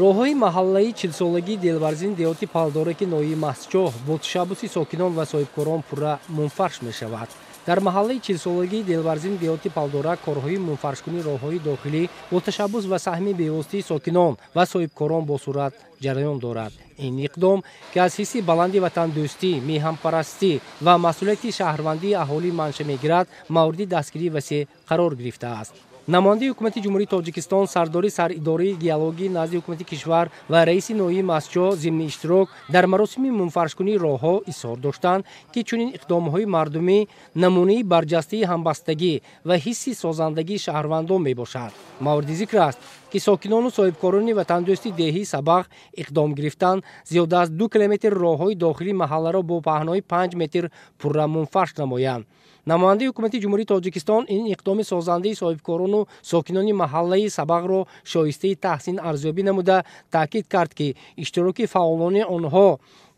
роҳҳои маҳаллаи 40-солагии Делварзин деҳоти Палдораки ноҳияи Мастчоҳ бо ташаббуси сокинон ва соҳибкорон пурра мунфарш мешавад. дар маҳаллаи 40-солагии Делварзин деҳоти Палдора корҳои мунфаршкунии роҳҳои дохилӣ бо ташаббус ва саҳми бевоситаи сокинон ва соҳибкорон бо сурат ҷараён дорад. ин иқдом ки аз ҳисси баланди ватандӯстӣ, меҳанпарастӣ ва масъулияти шаҳрвандии аҳолӣ манша мегирад, мавриди дастгирии васеъ қарор гирифтааст. намояндаи ҳукумати ҷумҳурии Тоҷикистон, сардори саридораи геологӣ назди ҳукумати кишвар ва раиси ноҳияи Мастчоҳ зимни иштирок дар маросими мунфаршкунии роҳҳо изҳор доштанд, ки чунин иқдомҳои мардумӣ намунаи барҷастаи ҳамбастагӣ ва ҳисси созандагии шаҳрвандон мебошад. мавриди зикр аст, ки сокинону соҳибкорони ватандӯсти деҳии Сабах иқдом гирифтанд зиёда аз 2 километр роҳҳои дохилии маҳалларо бо паҳнои 5 метр пурра мунфарш намоянд. намояндаи ҳукумати ҷумҳурии Тоҷикистон ин иқдоми созандаи соҳибкорону сокинони маҳаллаи Сабахро шоистаи таҳсин арзёбӣ намуда, таъкид кард, ки иштироки фаъолони онҳо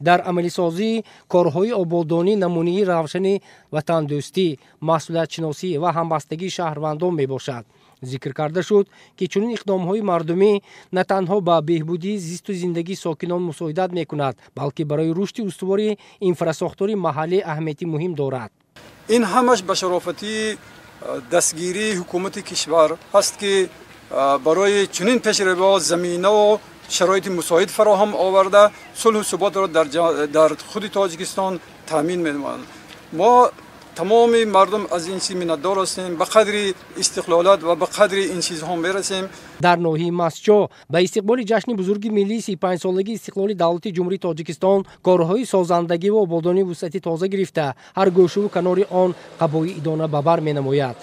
дар амалисозии корҳои ободонӣ намунаи равшани ватандӯстӣ, масъулиятшиносӣ ва ҳамбастагии шаҳрвандон мебошад. зикр карда шуд, ки чунин иқдомҳои мардумӣ на танҳо ба беҳбудии зисту зиндагии сокинон мусоидат мекунад, балки барои рушди устувории инфрасохтори маҳаллӣ аҳамияти муҳим дорад. ин ҳамаш ба шарофати дастгирии ҳукумати кишвар ҳаст, ки барои чунин пешравиҳо заминаву шароити мусоид фароҳам оварда сулҳу суботро дар худи Тоҷикистон таъмин менамоянд. мо тамоми мардум аз ин чиз миннатдор ҳастем, ба қадри истиқлолат ва ба қадри ин чизҳо мерасем. дар ноҳияи Мастчоҳ ба истиқболи ҷашни бузурги миллии 35-солагии истиқлоли давлати ҷумҳурии Тоҷикистон корҳои созандагӣ ва ободонии вусъати тоза гирифта, ҳар гӯшаву канори он қабои идона ба бар менамояд.